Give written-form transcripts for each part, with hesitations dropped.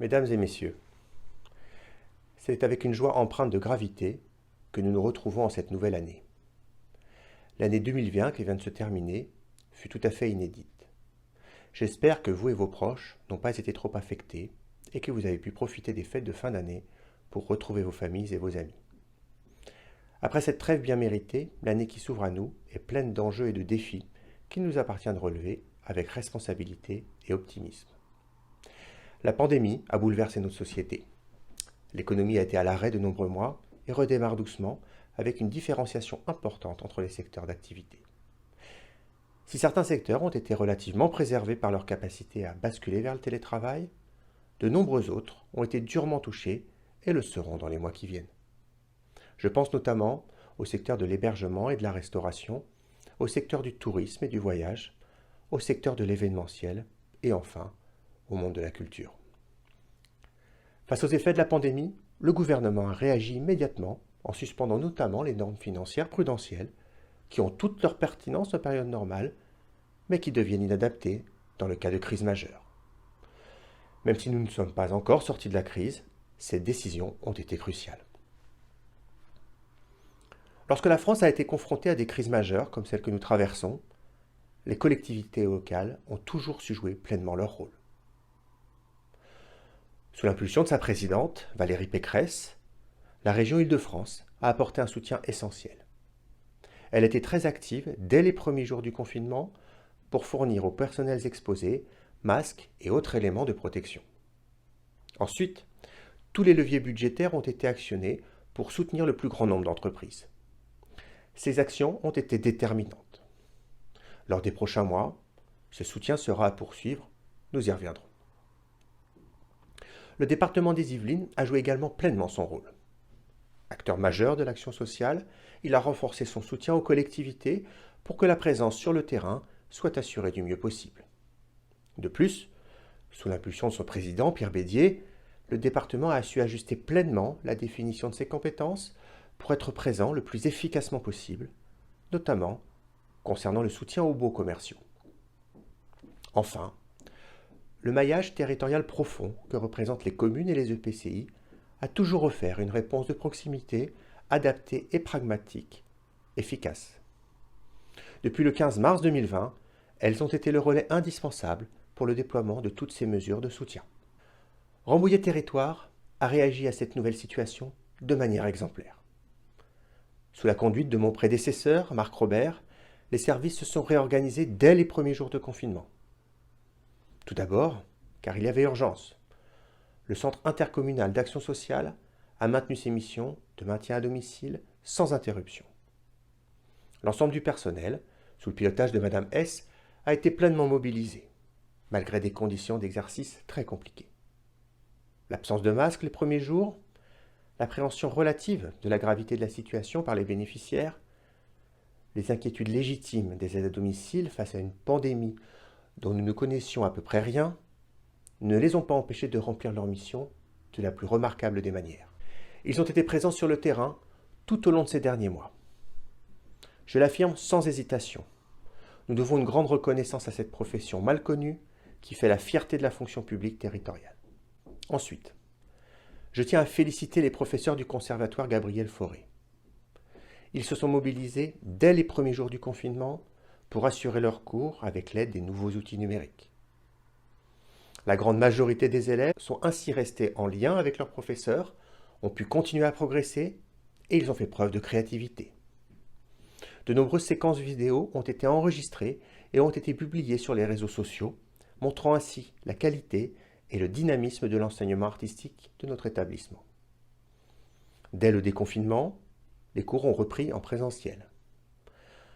Mesdames et messieurs, c'est avec une joie empreinte de gravité que nous nous retrouvons en cette nouvelle année. L'année 2020 qui vient de se terminer fut tout à fait inédite. J'espère que vous et vos proches n'ont pas été trop affectés et que vous avez pu profiter des fêtes de fin d'année pour retrouver vos familles et vos amis. Après cette trêve bien méritée, l'année qui s'ouvre à nous est pleine d'enjeux et de défis qu'il nous appartient de relever avec responsabilité et optimisme. La pandémie a bouleversé notre société. L'économie a été à l'arrêt de nombreux mois et redémarre doucement avec une différenciation importante entre les secteurs d'activité. Si certains secteurs ont été relativement préservés par leur capacité à basculer vers le télétravail, de nombreux autres ont été durement touchés et le seront dans les mois qui viennent. Je pense notamment au secteur de l'hébergement et de la restauration, au secteur du tourisme et du voyage, au secteur de l'événementiel et enfin au monde de la culture. Face aux effets de la pandémie, le gouvernement a réagi immédiatement en suspendant notamment les normes financières prudentielles qui ont toute leur pertinence en période normale, mais qui deviennent inadaptées dans le cas de crise majeure. Même si nous ne sommes pas encore sortis de la crise, ces décisions ont été cruciales. Lorsque la France a été confrontée à des crises majeures comme celle que nous traversons, les collectivités locales ont toujours su jouer pleinement leur rôle. Sous l'impulsion de sa présidente, Valérie Pécresse, la région Île-de-France a apporté un soutien essentiel. Elle était très active dès les premiers jours du confinement pour fournir aux personnels exposés masques et autres éléments de protection. Ensuite, tous les leviers budgétaires ont été actionnés pour soutenir le plus grand nombre d'entreprises. Ces actions ont été déterminantes. Lors des prochains mois, ce soutien sera à poursuivre, nous y reviendrons. Le département des Yvelines a joué également pleinement son rôle. Acteur majeur de l'action sociale, il a renforcé son soutien aux collectivités pour que la présence sur le terrain soit assurée du mieux possible. De plus, sous l'impulsion de son président, Pierre Bédier, le département a su ajuster pleinement la définition de ses compétences pour être présent le plus efficacement possible, notamment concernant le soutien aux baux commerciaux. Enfin, le maillage territorial profond que représentent les communes et les EPCI a toujours offert une réponse de proximité adaptée et pragmatique, efficace. Depuis le 15 mars 2020, elles ont été le relais indispensable pour le déploiement de toutes ces mesures de soutien. Rambouillet Territoire a réagi à cette nouvelle situation de manière exemplaire. Sous la conduite de mon prédécesseur, Marc Robert, les services se sont réorganisés dès les premiers jours de confinement. Tout d'abord, car il y avait urgence. Le Centre intercommunal d'action sociale a maintenu ses missions de maintien à domicile sans interruption. L'ensemble du personnel, sous le pilotage de Madame S, a été pleinement mobilisé, malgré des conditions d'exercice très compliquées. L'absence de masque les premiers jours, l'appréhension relative de la gravité de la situation par les bénéficiaires, les inquiétudes légitimes des aides à domicile face à une pandémie dont nous ne connaissions à peu près rien, ne les ont pas empêchés de remplir leur mission de la plus remarquable des manières. Ils ont été présents sur le terrain tout au long de ces derniers mois. Je l'affirme sans hésitation. Nous devons une grande reconnaissance à cette profession mal connue qui fait la fierté de la fonction publique territoriale. Ensuite, je tiens à féliciter les professeurs du Conservatoire Gabriel Fauré. Ils se sont mobilisés dès les premiers jours du confinement pour assurer leurs cours avec l'aide des nouveaux outils numériques. La grande majorité des élèves sont ainsi restés en lien avec leurs professeurs, ont pu continuer à progresser et ils ont fait preuve de créativité. De nombreuses séquences vidéo ont été enregistrées et ont été publiées sur les réseaux sociaux, montrant ainsi la qualité et le dynamisme de l'enseignement artistique de notre établissement. Dès le déconfinement, les cours ont repris en présentiel.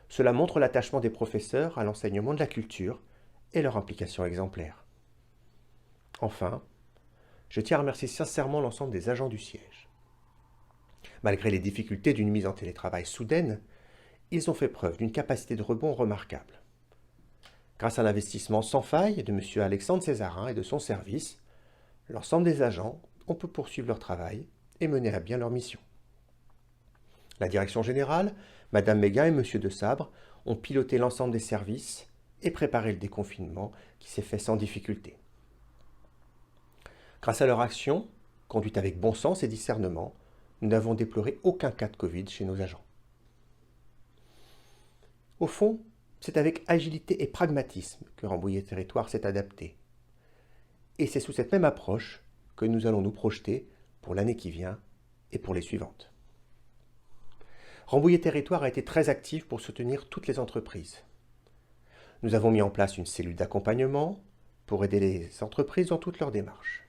Cela montre l'attachement des professeurs à l'enseignement de la culture et leur implication exemplaire. Enfin, je tiens à remercier sincèrement l'ensemble des agents du siège. Malgré les difficultés d'une mise en télétravail soudaine, ils ont fait preuve d'une capacité de rebond remarquable. Grâce à l'investissement sans faille de M. Alexandre Césarin et de son service, l'ensemble des agents ont pu poursuivre leur travail et mener à bien leur mission. La direction générale, Mme Méguin et M. de Sabre ont piloté l'ensemble des services et préparé le déconfinement qui s'est fait sans difficulté. Grâce à leur action, conduite avec bon sens et discernement, nous n'avons déploré aucun cas de Covid chez nos agents. Au fond, c'est avec agilité et pragmatisme que Rambouillet Territoire s'est adapté. Et c'est sous cette même approche que nous allons nous projeter pour l'année qui vient et pour les suivantes. Rambouillet Territoire a été très actif pour soutenir toutes les entreprises. Nous avons mis en place une cellule d'accompagnement pour aider les entreprises dans toutes leurs démarches.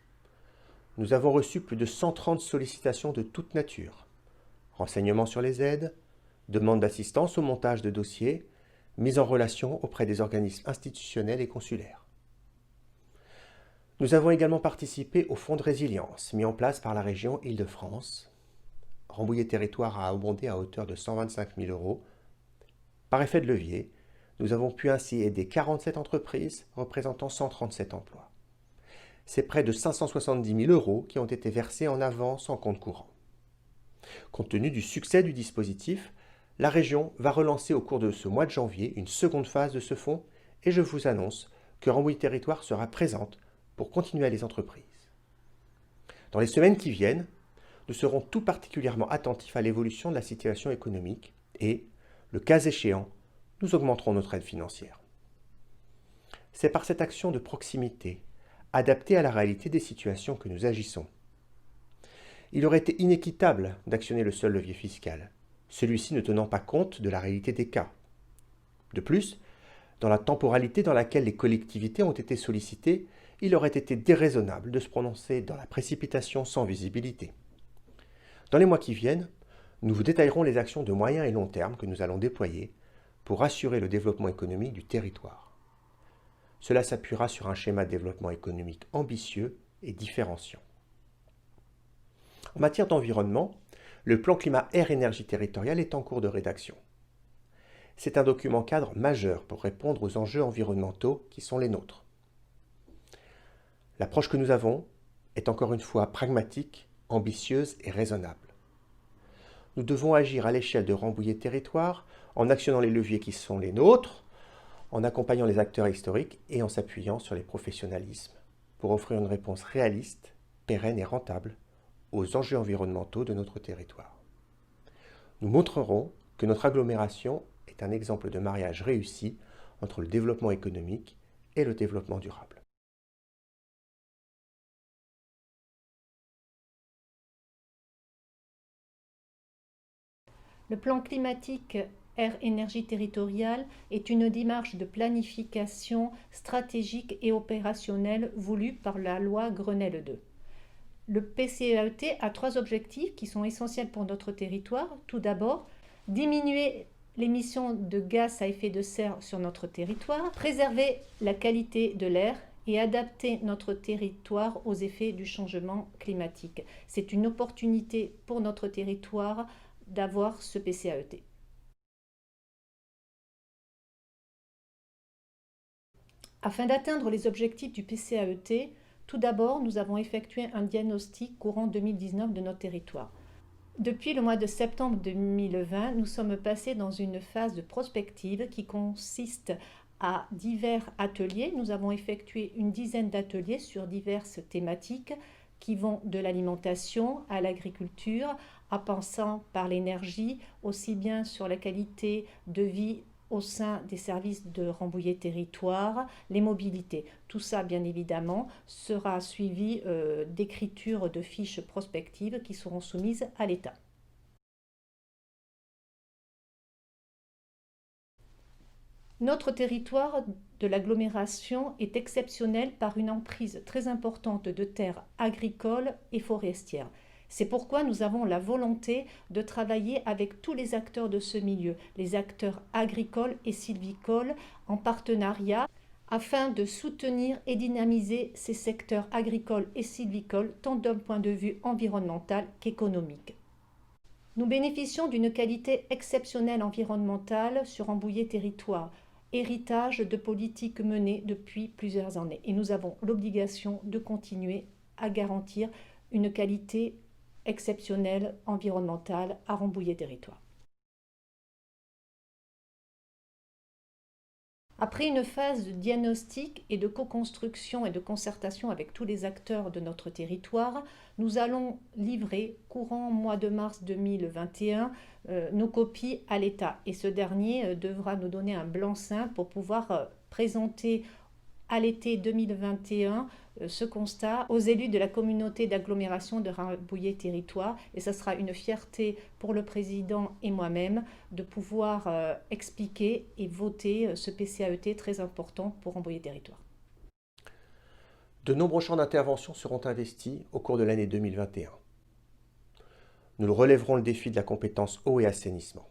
Nous avons reçu plus de 130 sollicitations de toute nature. Renseignements sur les aides, demandes d'assistance au montage de dossiers, mise en relation auprès des organismes institutionnels et consulaires. Nous avons également participé au fonds de résilience mis en place par la région Île-de-France. Rambouillet Territoire a abondé à hauteur de 125 000 €. Par effet de levier, nous avons pu ainsi aider 47 entreprises représentant 137 emplois. C'est près de 570 000 € qui ont été versés en avance en compte courant. Compte tenu du succès du dispositif, la région va relancer au cours de ce mois de janvier une seconde phase de ce fonds et je vous annonce que Rambouillet Territoire sera présente pour continuer à les entreprises. Dans les semaines qui viennent, nous serons tout particulièrement attentifs à l'évolution de la situation économique et, le cas échéant, nous augmenterons notre aide financière. C'est par cette action de proximité, adaptée à la réalité des situations, que nous agissons. Il aurait été inéquitable d'actionner le seul levier fiscal, celui-ci ne tenant pas compte de la réalité des cas. De plus, dans la temporalité dans laquelle les collectivités ont été sollicitées, il aurait été déraisonnable de se prononcer dans la précipitation sans visibilité. Dans les mois qui viennent, nous vous détaillerons les actions de moyen et long terme que nous allons déployer pour assurer le développement économique du territoire. Cela s'appuiera sur un schéma de développement économique ambitieux et différenciant. En matière d'environnement, le plan climat-air-énergie territorial est en cours de rédaction. C'est un document cadre majeur pour répondre aux enjeux environnementaux qui sont les nôtres. L'approche que nous avons est encore une fois pragmatique, ambitieuse et raisonnable. Nous devons agir à l'échelle de Rambouillet Territoire en actionnant les leviers qui sont les nôtres, en accompagnant les acteurs historiques et en s'appuyant sur les professionnalismes pour offrir une réponse réaliste, pérenne et rentable aux enjeux environnementaux de notre territoire. Nous montrerons que notre agglomération est un exemple de mariage réussi entre le développement économique et le développement durable. Le plan climatique air-énergie territoriale est une démarche de planification stratégique et opérationnelle voulue par la loi Grenelle II. Le PCAET a 3 objectifs qui sont essentiels pour notre territoire. Tout d'abord, diminuer l'émission de gaz à effet de serre sur notre territoire, préserver la qualité de l'air et adapter notre territoire aux effets du changement climatique. C'est une opportunité pour notre territoire d'avoir ce PCAET. Afin d'atteindre les objectifs du PCAET, tout d'abord, nous avons effectué un diagnostic courant 2019 de notre territoire. Depuis le mois de septembre 2020, nous sommes passés dans une phase de prospective qui consiste à divers ateliers. Nous avons effectué une dizaine d'ateliers sur diverses thématiques qui vont de l'alimentation à l'agriculture, en passant par l'énergie, aussi bien sur la qualité de vie au sein des services de Rambouillet Territoire, les mobilités. Tout ça, bien évidemment, sera suivi d'écriture de fiches prospectives qui seront soumises à l'État. Notre territoire de l'agglomération est exceptionnel par une emprise très importante de terres agricoles et forestières. C'est pourquoi nous avons la volonté de travailler avec tous les acteurs de ce milieu, les acteurs agricoles et sylvicoles, en partenariat, afin de soutenir et dynamiser ces secteurs agricoles et sylvicoles, tant d'un point de vue environnemental qu'économique. Nous bénéficions d'une qualité exceptionnelle environnementale sur Rambouillet Territoire, héritage de politiques menées depuis plusieurs années. Et nous avons l'obligation de continuer à garantir une qualité exceptionnelle environnementale à Rambouillet Territoire. Après une phase de diagnostic et de co-construction et de concertation avec tous les acteurs de notre territoire, nous allons livrer, courant mois de mars 2021, nos copies à l'État. Et ce dernier devra nous donner un blanc-seing pour pouvoir présenter à l'été 2021 ce constat aux élus de la communauté d'agglomération de Rambouillet Territoire. Et ça sera une fierté pour le président et moi-même de pouvoir expliquer et voter ce PCAET très important pour Rambouillet Territoire. De nombreux champs d'intervention seront investis au cours de l'année 2021. Nous relèverons le défi de la compétence eau et assainissement.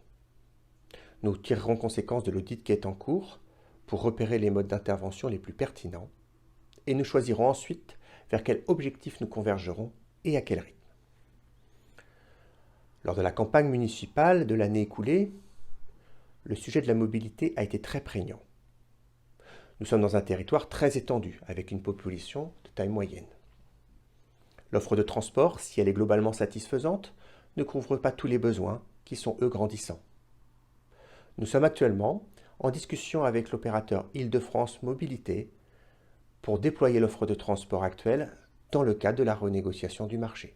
Nous tirerons conséquence de l'audit qui est en cours pour repérer les modes d'intervention les plus pertinents et nous choisirons ensuite vers quel objectif nous convergerons et à quel rythme. Lors de la campagne municipale de l'année écoulée, le sujet de la mobilité a été très prégnant. Nous sommes dans un territoire très étendu, avec une population de taille moyenne. L'offre de transport, si elle est globalement satisfaisante, ne couvre pas tous les besoins, qui sont eux grandissants. Nous sommes actuellement en discussion avec l'opérateur Île-de-France Mobilité pour déployer l'offre de transport actuelle dans le cadre de la renégociation du marché.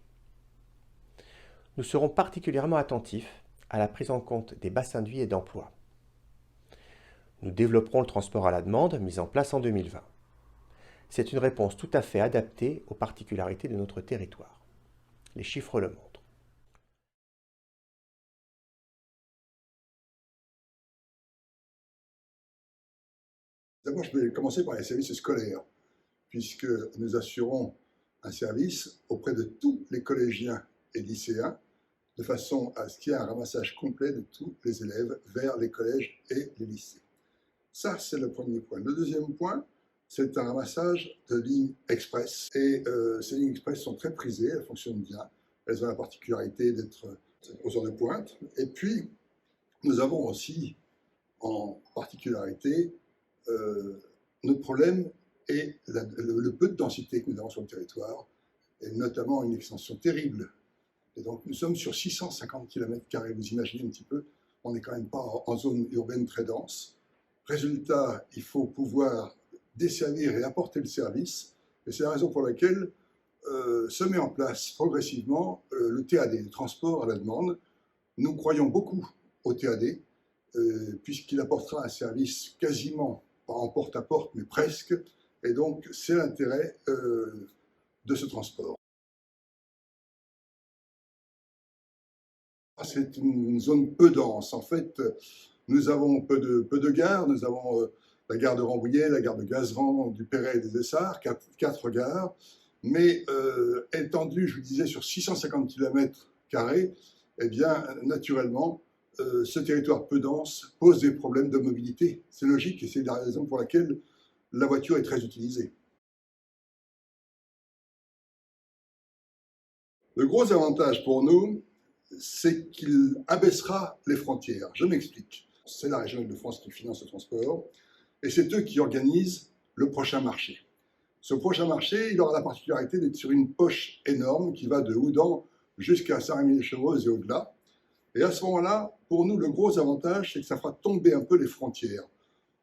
Nous serons particulièrement attentifs à la prise en compte des bassins de vie et d'emploi. Nous développerons le transport à la demande mis en place en 2020. C'est une réponse tout à fait adaptée aux particularités de notre territoire. Les chiffres le montrent. D'abord, je vais commencer par les services scolaires, puisque nous assurons un service auprès de tous les collégiens et lycéens, de façon à ce qu'il y ait un ramassage complet de tous les élèves vers les collèges et les lycées. Ça, c'est le premier point. Le deuxième point, c'est un ramassage de lignes express. Et ces lignes express sont très prisées, elles fonctionnent bien. Elles ont la particularité d'être aux heures de pointe. Et puis, nous avons aussi, en particularité, notre problème est le peu de densité que nous avons sur le territoire, et notamment une extension terrible. Et donc nous sommes sur 650 km², vous imaginez un petit peu, on n'est quand même pas en zone urbaine très dense. Résultat, il faut pouvoir desservir et apporter le service, et c'est la raison pour laquelle se met en place progressivement le TAD, le transport à la demande. Nous croyons beaucoup au TAD, puisqu'il apportera un service quasiment pas en porte-à-porte, mais presque, et donc c'est l'intérêt de ce transport. C'est une zone peu dense. En fait, nous avons peu de gares. Nous avons la gare de Rambouillet, la gare de Gazeran, du Perret et des Essarts, quatre gares, mais étendues, je vous disais, sur 650 km², eh bien, naturellement, ce territoire peu dense pose des problèmes de mobilité. C'est logique et c'est la raison pour laquelle la voiture est très utilisée. Le gros avantage pour nous, c'est qu'il abaissera les frontières. Je m'explique. C'est la région Île-de-France qui finance le transport et c'est eux qui organisent le prochain marché. Ce prochain marché, il aura la particularité d'être sur une poche énorme qui va de Houdan jusqu'à Saint-Rémy-lès-Chevreuse et au-delà. Et à ce moment-là, pour nous, le gros avantage, c'est que ça fera tomber un peu les frontières.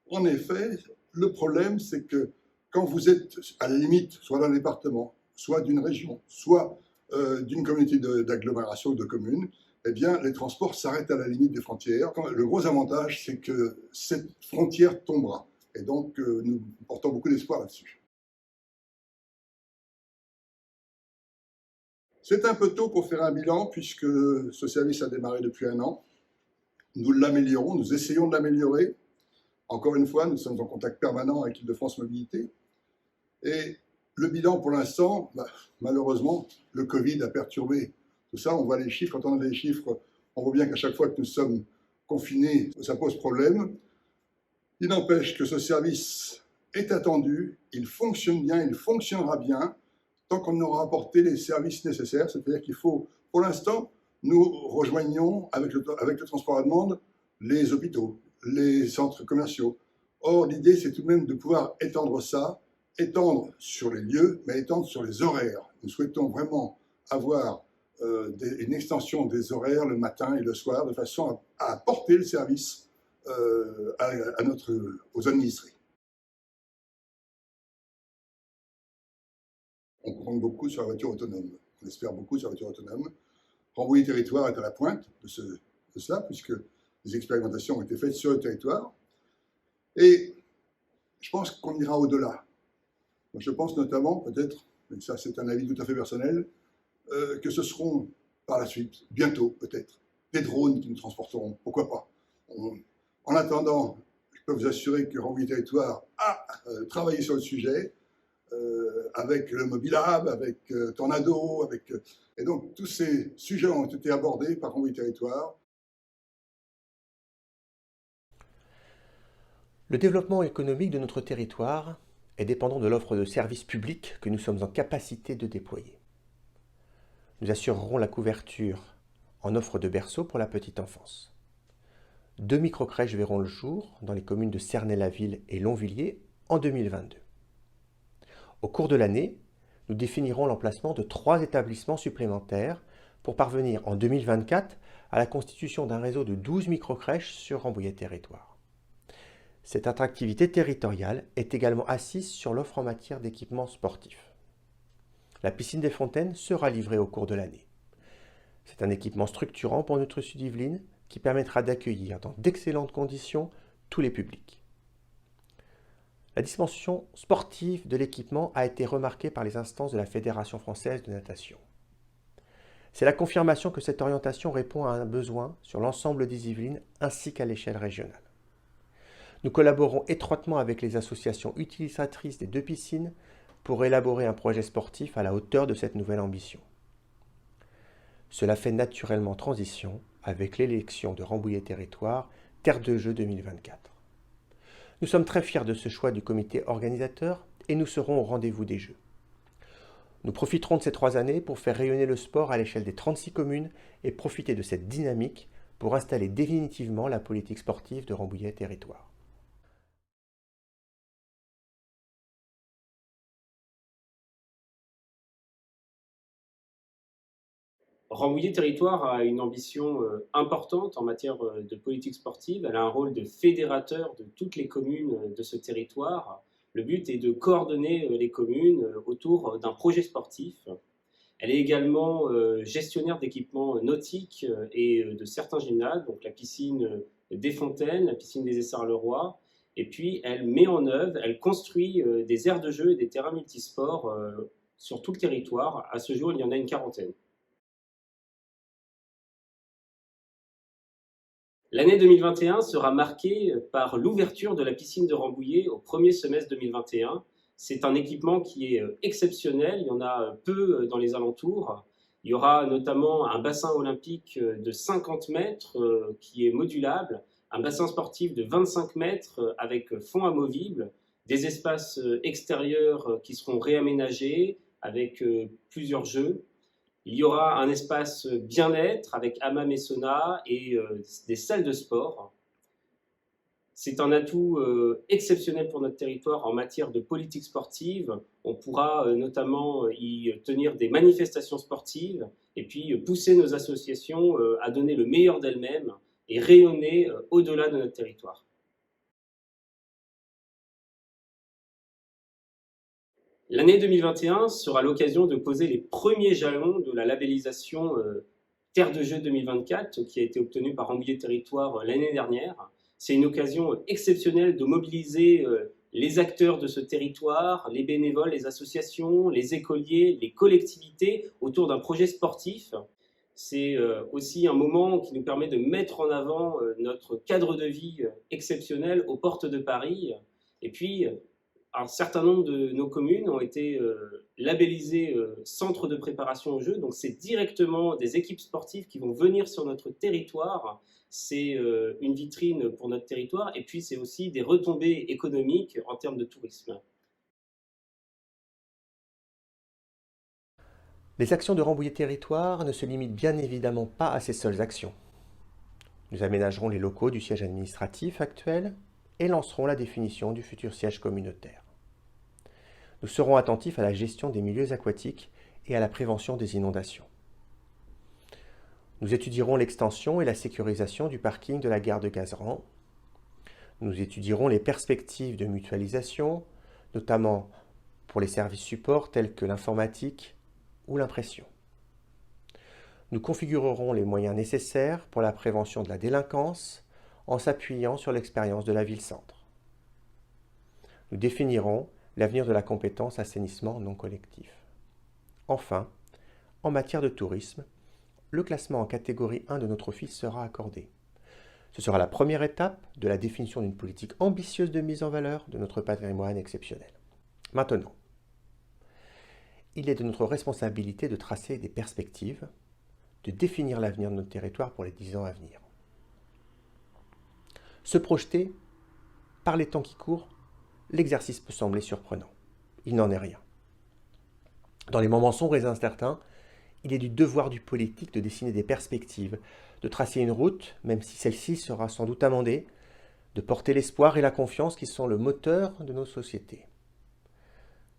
En effet, le problème, c'est que quand vous êtes à la limite, soit d'un département, soit d'une région, soit d'une communauté d'agglomération ou de communes, eh bien, les transports s'arrêtent à la limite des frontières. Le gros avantage, c'est que cette frontière tombera. Et donc, nous portons beaucoup d'espoir là-dessus. C'est un peu tôt pour faire un bilan, puisque ce service a démarré depuis 1 an. Nous l'améliorons, nous essayons de l'améliorer. Encore une fois, nous sommes en contact permanent avec Île-de-France Mobilité. Et le bilan, pour l'instant, malheureusement, le Covid a perturbé tout ça. On voit les chiffres. Quand on a les chiffres, on voit bien qu'à chaque fois que nous sommes confinés, ça pose problème. Il n'empêche que ce service est attendu, il fonctionne bien, il fonctionnera bien, tant qu'on aura apporté les services nécessaires. C'est-à-dire qu'il faut, pour l'instant, nous rejoignons avec le transport à demande les hôpitaux, les centres commerciaux. Or, l'idée, c'est tout de même de pouvoir étendre ça, étendre sur les lieux, mais étendre sur les horaires. Nous souhaitons vraiment avoir une extension des horaires le matin et le soir, de façon à apporter le service aux administrés. On compte beaucoup sur la voiture autonome. On espère beaucoup sur la voiture autonome. Rambouillet Territoire est à la pointe de cela, puisque des expérimentations ont été faites sur le territoire. Et je pense qu'on ira au-delà. Je pense notamment, peut-être, mais ça c'est un avis tout à fait personnel, que ce seront par la suite, bientôt peut-être, des drones qui nous transporteront. Pourquoi pas? En attendant, je peux vous assurer que Rambouillet Territoire a travaillé sur le sujet, avec le Mobilab, avec Tornado, et donc tous ces sujets ont été abordés par Rambouillet Territoire. Le développement économique de notre territoire est dépendant de l'offre de services publics que nous sommes en capacité de déployer. Nous assurerons la couverture en offre de berceaux pour la petite enfance. 2 microcrèches verront le jour dans les communes de Cernay-la-Ville et Longvilliers en 2022. Au cours de l'année, nous définirons l'emplacement de 3 établissements supplémentaires pour parvenir en 2024 à la constitution d'un réseau de 12 microcrèches sur Rambouillet Territoire. Cette attractivité territoriale est également assise sur l'offre en matière d'équipements sportifs. La piscine des Fontaines sera livrée au cours de l'année. C'est un équipement structurant pour notre Sud-Yvelines qui permettra d'accueillir dans d'excellentes conditions tous les publics. La dimension sportive de l'équipement a été remarquée par les instances de la Fédération française de natation. C'est la confirmation que cette orientation répond à un besoin sur l'ensemble des Yvelines ainsi qu'à l'échelle régionale. Nous collaborons étroitement avec les associations utilisatrices des 2 piscines pour élaborer un projet sportif à la hauteur de cette nouvelle ambition. Cela fait naturellement transition avec l'élection de Rambouillet Territoire, Terre de Jeux 2024. Nous sommes très fiers de ce choix du comité organisateur et nous serons au rendez-vous des Jeux. Nous profiterons de ces 3 années pour faire rayonner le sport à l'échelle des 36 communes et profiter de cette dynamique pour installer définitivement la politique sportive de Rambouillet Territoire. Rambouillet Territoire a une ambition importante en matière de politique sportive. Elle a un rôle de fédérateur de toutes les communes de ce territoire. Le but est de coordonner les communes autour d'un projet sportif. Elle est également gestionnaire d'équipements nautiques et de certains gymnases, donc la piscine des Fontaines, la piscine des Essarts-le-Roi. Et puis elle met en œuvre, elle construit des aires de jeu et des terrains multisports sur tout le territoire. À ce jour, il y en a une 40aine. L'année 2021 sera marquée par l'ouverture de la piscine de Rambouillet au premier semestre 2021. C'est un équipement qui est exceptionnel, il y en a peu dans les alentours. Il y aura notamment un bassin olympique de 50 mètres qui est modulable, un bassin sportif de 25 mètres avec fond amovible, des espaces extérieurs qui seront réaménagés avec plusieurs jeux. Il y aura un espace bien-être avec hammam et sauna et des salles de sport. C'est un atout exceptionnel pour notre territoire en matière de politique sportive. On pourra notamment y tenir des manifestations sportives et puis pousser nos associations à donner le meilleur d'elles-mêmes et rayonner au-delà de notre territoire. L'année 2021 sera l'occasion de poser les premiers jalons de la labellisation Terre de Jeux 2024 qui a été obtenue par Rambouillet Territoire l'année dernière. C'est une occasion exceptionnelle de mobiliser les acteurs de ce territoire, les bénévoles, les associations, les écoliers, les collectivités autour d'un projet sportif. C'est aussi un moment qui nous permet de mettre en avant notre cadre de vie exceptionnel aux portes de Paris. Et puis, un certain nombre de nos communes ont été labellisées centres de préparation aux Jeux. Donc, c'est directement des équipes sportives qui vont venir sur notre territoire. C'est une vitrine pour notre territoire. Et puis, c'est aussi des retombées économiques en termes de tourisme. Les actions de Rambouillet Territoire ne se limitent bien évidemment pas à ces seules actions. Nous aménagerons les locaux du siège administratif actuel et lancerons la définition du futur siège communautaire. Nous serons attentifs à la gestion des milieux aquatiques et à la prévention des inondations. Nous étudierons l'extension et la sécurisation du parking de la gare de Gazeran. Nous étudierons les perspectives de mutualisation, notamment pour les services supports tels que l'informatique ou l'impression. Nous configurerons les moyens nécessaires pour la prévention de la délinquance en s'appuyant sur l'expérience de la ville-centre. Nous définirons l'avenir de la compétence assainissement non collectif. Enfin, en matière de tourisme, le classement en catégorie 1 de notre office sera accordé. Ce sera la première étape de la définition d'une politique ambitieuse de mise en valeur de notre patrimoine exceptionnel. Maintenant, il est de notre responsabilité de tracer des perspectives, de définir l'avenir de notre territoire pour les 10 ans à venir. Se projeter, par les temps qui courent, l'exercice peut sembler surprenant. Il n'en est rien. Dans les moments sombres et incertains, il est du devoir du politique de dessiner des perspectives, de tracer une route, même si celle-ci sera sans doute amendée, de porter l'espoir et la confiance qui sont le moteur de nos sociétés.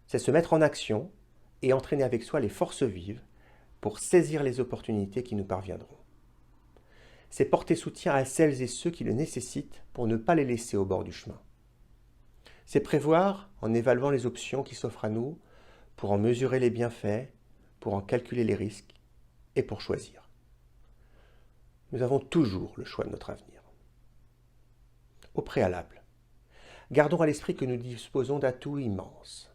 C'est se mettre en action et entraîner avec soi les forces vives pour saisir les opportunités qui nous parviendront. C'est porter soutien à celles et ceux qui le nécessitent pour ne pas les laisser au bord du chemin. C'est prévoir en évaluant les options qui s'offrent à nous, pour en mesurer les bienfaits, pour en calculer les risques et pour choisir. Nous avons toujours le choix de notre avenir. Au préalable, gardons à l'esprit que nous disposons d'atouts immenses.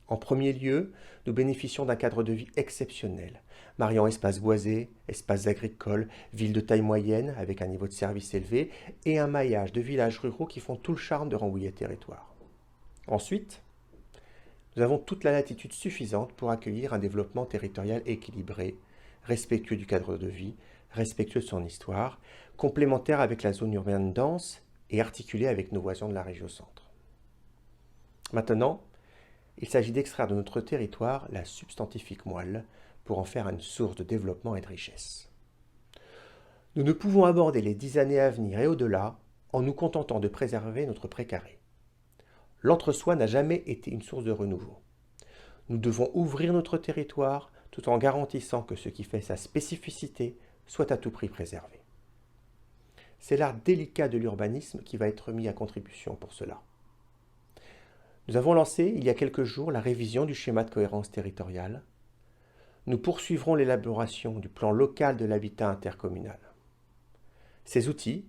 En premier lieu, nous bénéficions d'un cadre de vie exceptionnel, mariant espaces boisés, espaces agricoles, villes de taille moyenne avec un niveau de service élevé et un maillage de villages ruraux qui font tout le charme de Rambouillet Territoire. Ensuite, nous avons toute la latitude suffisante pour accueillir un développement territorial équilibré, respectueux du cadre de vie, respectueux de son histoire, complémentaire avec la zone urbaine dense et articulé avec nos voisins de la région centre. Maintenant, il s'agit d'extraire de notre territoire la substantifique moelle pour en faire une source de développement et de richesse. Nous ne pouvons aborder les 10 années à venir et au-delà en nous contentant de préserver notre précaré. L'entre-soi n'a jamais été une source de renouveau. Nous devons ouvrir notre territoire tout en garantissant que ce qui fait sa spécificité soit à tout prix préservé. C'est l'art délicat de l'urbanisme qui va être mis à contribution pour cela. Nous avons lancé il y a quelques jours la révision du schéma de cohérence territoriale. Nous poursuivrons l'élaboration du plan local de l'habitat intercommunal. Ces outils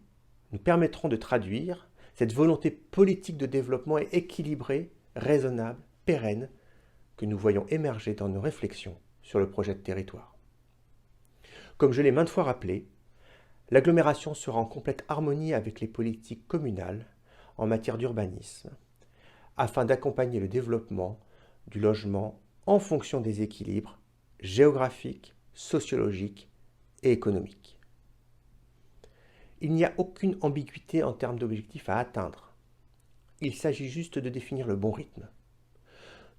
nous permettront de traduire cette volonté politique de développement équilibrée, raisonnable, pérenne, que nous voyons émerger dans nos réflexions sur le projet de territoire. Comme je l'ai maintes fois rappelé, l'agglomération sera en complète harmonie avec les politiques communales en matière d'urbanisme, afin d'accompagner le développement du logement en fonction des équilibres géographiques, sociologiques et économiques. Il n'y a aucune ambiguïté en termes d'objectifs à atteindre. Il s'agit juste de définir le bon rythme.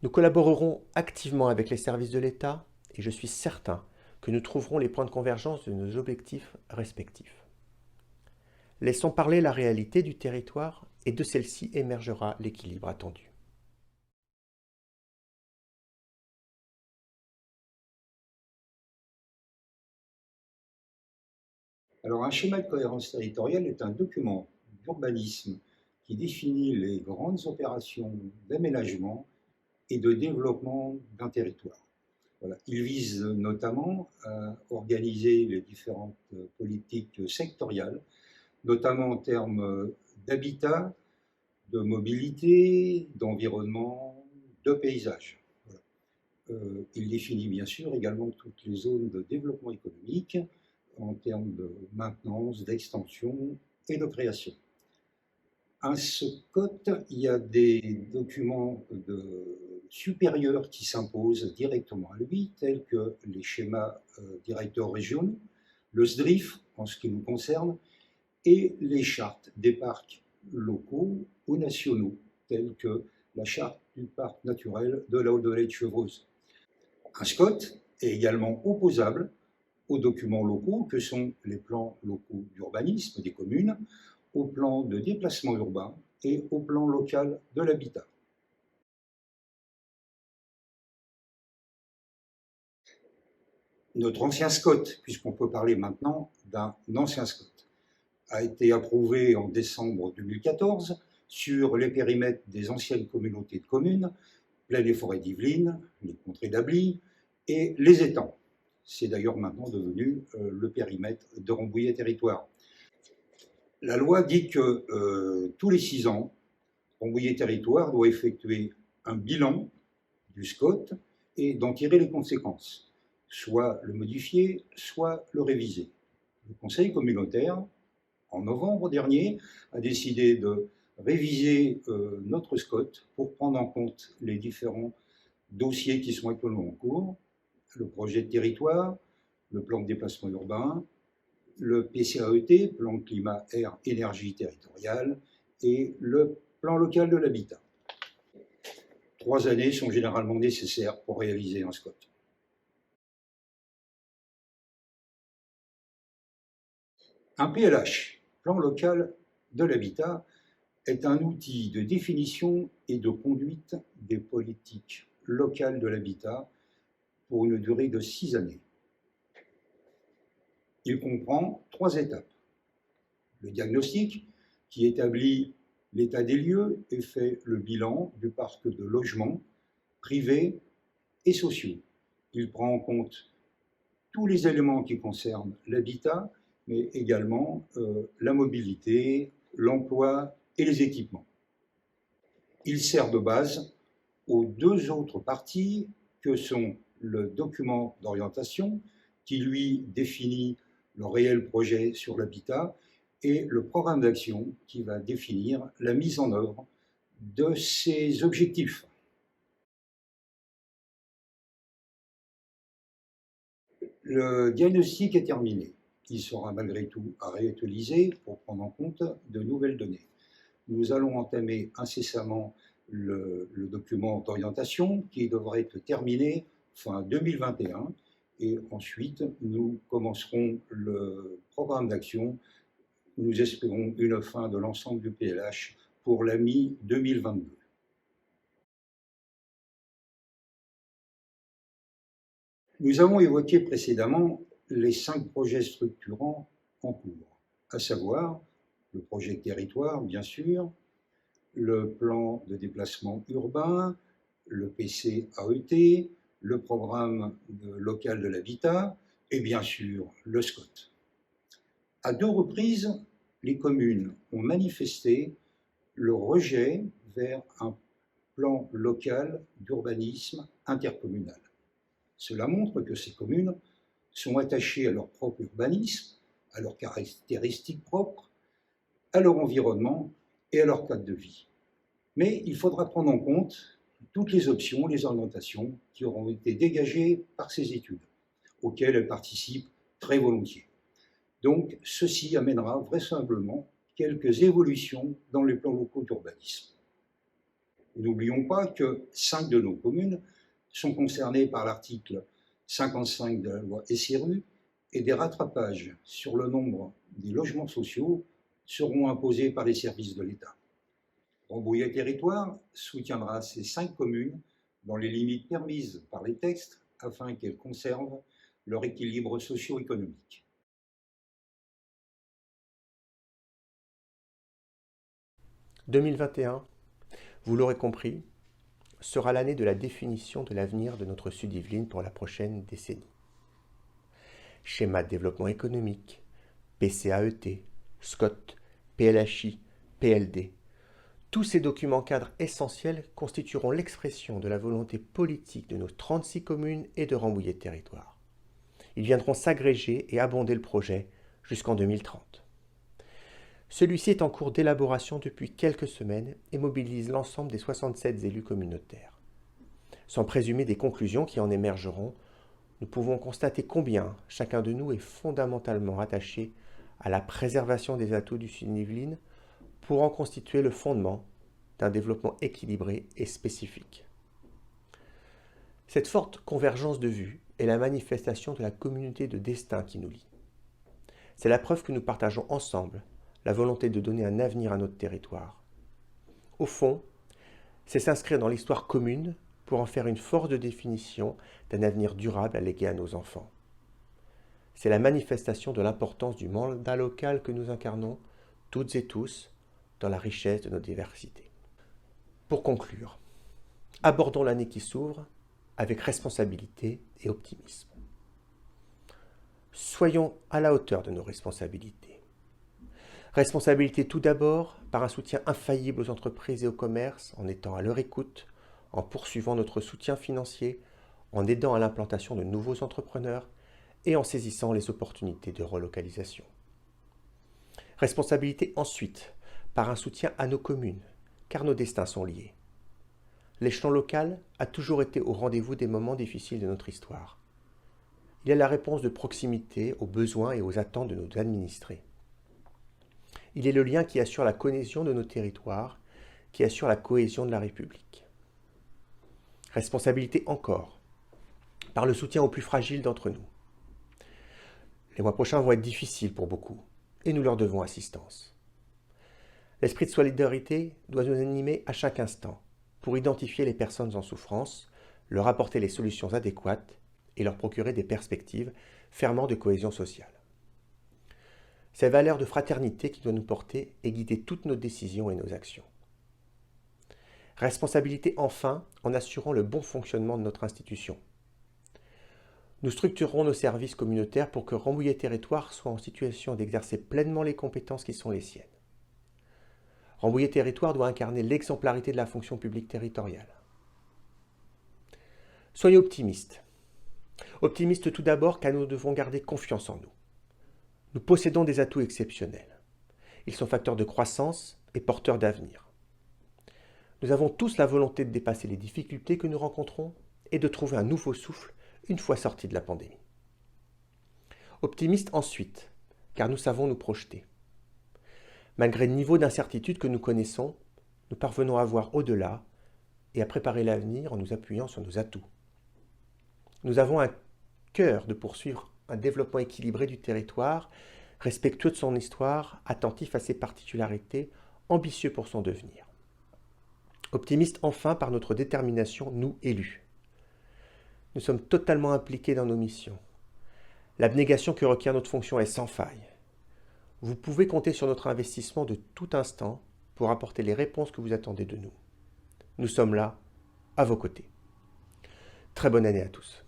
Nous collaborerons activement avec les services de l'État et je suis certain que nous trouverons les points de convergence de nos objectifs respectifs. Laissons parler la réalité du territoire et de celle-ci émergera l'équilibre attendu. Alors, un schéma de cohérence territoriale est un document d'urbanisme qui définit les grandes opérations d'aménagement et de développement d'un territoire. Voilà. Il vise notamment à organiser les différentes politiques sectorielles, notamment en termes d'habitat, de mobilité, d'environnement, de paysage. Voilà. Il définit bien sûr également toutes les zones de développement économique en termes de maintenance, d'extension et de création. À ce code, il y a des documents supérieurs qui s'imposent directement à lui, tels que les schémas directeurs régionaux, le SDRIF en ce qui nous concerne, et les chartes des parcs locaux ou nationaux, telles que la charte du parc naturel de la Haute-Vallée de Chevreuse. Un SCOT est également opposable aux documents locaux que sont les plans locaux d'urbanisme des communes, au plan de déplacement urbain et au plan local de l'habitat. Notre ancien SCOT, puisqu'on peut parler maintenant d'un ancien SCOT. a été approuvé en décembre 2014 sur les périmètres des anciennes communautés de communes, Plaine et Forêt d'Yvelines, les contrées d'Ably et les étangs. C'est d'ailleurs maintenant devenu le périmètre de Rambouillet Territoire. La loi dit que tous les 6 ans, Rambouillet Territoire doit effectuer un bilan du SCOT et d'en tirer les conséquences, soit le modifier, soit le réviser. Le Conseil communautaire, en novembre dernier, a décidé de réviser notre SCOT pour prendre en compte les différents dossiers qui sont actuellement en cours, le projet de territoire, le plan de déplacement urbain, le PCAET, plan de climat, air, énergie territoriale, et le plan local de l'habitat. 3 années sont généralement nécessaires pour réaliser un SCOT. Un PLH, plan local de l'habitat, est un outil de définition et de conduite des politiques locales de l'habitat pour une durée de 6 années. Il comprend 3 étapes. Le diagnostic, qui établit l'état des lieux et fait le bilan du parc de logements privés et sociaux. Il prend en compte tous les éléments qui concernent l'habitat, mais également la mobilité, l'emploi et les équipements. Il sert de base aux 2 autres parties que sont le document d'orientation, qui lui définit le réel projet sur l'habitat, et le programme d'action qui va définir la mise en œuvre de ces objectifs. Le diagnostic est terminé. Il sera malgré tout à réutiliser pour prendre en compte de nouvelles données. Nous allons entamer incessamment le document d'orientation qui devrait être terminé fin 2021 et ensuite nous commencerons le programme d'action. Nous espérons une fin de l'ensemble du PLH pour la mi-2022. Nous avons évoqué précédemment les 5 projets structurants en cours, à savoir le projet de territoire, bien sûr, le plan de déplacement urbain, le PCAET, le programme local de l'habitat et bien sûr le SCOT. À 2 reprises, les communes ont manifesté le rejet vers un plan local d'urbanisme intercommunal. Cela montre que ces communes sont attachées à leur propre urbanisme, à leurs caractéristiques propres, à leur environnement et à leur cadre de vie. Mais il faudra prendre en compte toutes les options, les orientations qui auront été dégagées par ces études, auxquelles elles participent très volontiers. Donc, ceci amènera vraisemblablement quelques évolutions dans les plans locaux d'urbanisme. N'oublions pas que 5 de nos communes sont concernées par l'article 55 de la loi SRU et des rattrapages sur le nombre des logements sociaux seront imposés par les services de l'État. Rambouillet Territoire soutiendra ces 5 communes dans les limites permises par les textes afin qu'elles conservent leur équilibre socio-économique. « 2021, vous l'aurez compris, sera l'année de la définition de l'avenir de notre Sud-Yvelines pour la prochaine décennie. Schéma de développement économique, PCAET, SCOT, PLHI, PLD, tous ces documents cadres essentiels constitueront l'expression de la volonté politique de nos 36 communes et de Rambouillet Territoire. Ils viendront s'agréger et abonder le projet jusqu'en 2030. Celui-ci est en cours d'élaboration depuis quelques semaines et mobilise l'ensemble des 67 élus communautaires. Sans présumer des conclusions qui en émergeront, nous pouvons constater combien chacun de nous est fondamentalement attaché à la préservation des atouts du Sud-Yvelines pour en constituer le fondement d'un développement équilibré et spécifique. Cette forte convergence de vues est la manifestation de la communauté de destin qui nous lie. C'est la preuve que nous partageons ensemble la volonté de donner un avenir à notre territoire. Au fond, c'est s'inscrire dans l'histoire commune pour en faire une force de définition d'un avenir durable à léguer à nos enfants. C'est la manifestation de l'importance du mandat local que nous incarnons, toutes et tous, dans la richesse de nos diversités. Pour conclure, abordons l'année qui s'ouvre avec responsabilité et optimisme. Soyons à la hauteur de nos responsabilités. Responsabilité tout d'abord par un soutien infaillible aux entreprises et aux commerces en étant à leur écoute, en poursuivant notre soutien financier, en aidant à l'implantation de nouveaux entrepreneurs et en saisissant les opportunités de relocalisation. Responsabilité ensuite par un soutien à nos communes, car nos destins sont liés. L'échelon local a toujours été au rendez-vous des moments difficiles de notre histoire. Il est la réponse de proximité aux besoins et aux attentes de nos administrés. Il est le lien qui assure la cohésion de nos territoires, qui assure la cohésion de la République. Responsabilité encore, par le soutien aux plus fragiles d'entre nous. Les mois prochains vont être difficiles pour beaucoup, et nous leur devons assistance. L'esprit de solidarité doit nous animer à chaque instant, pour identifier les personnes en souffrance, leur apporter les solutions adéquates et leur procurer des perspectives ferment de cohésion sociale. Cette valeur de fraternité qui doit nous porter et guider toutes nos décisions et nos actions. Responsabilité enfin en assurant le bon fonctionnement de notre institution. Nous structurerons nos services communautaires pour que Rambouillet Territoire soit en situation d'exercer pleinement les compétences qui sont les siennes. Rambouillet Territoire doit incarner l'exemplarité de la fonction publique territoriale. Soyez optimistes. Optimistes tout d'abord car nous devons garder confiance en nous. Nous possédons des atouts exceptionnels. Ils sont facteurs de croissance et porteurs d'avenir. Nous avons tous la volonté de dépasser les difficultés que nous rencontrons et de trouver un nouveau souffle une fois sortis de la pandémie. Optimistes ensuite, car nous savons nous projeter. Malgré le niveau d'incertitude que nous connaissons, nous parvenons à voir au-delà et à préparer l'avenir en nous appuyant sur nos atouts. Nous avons un cœur de poursuivre un développement équilibré du territoire, respectueux de son histoire, attentif à ses particularités, ambitieux pour son devenir. Optimistes enfin par notre détermination, nous élus. Nous sommes totalement impliqués dans nos missions. L'abnégation que requiert notre fonction est sans faille. Vous pouvez compter sur notre investissement de tout instant pour apporter les réponses que vous attendez de nous. Nous sommes là, à vos côtés. Très bonne année à tous.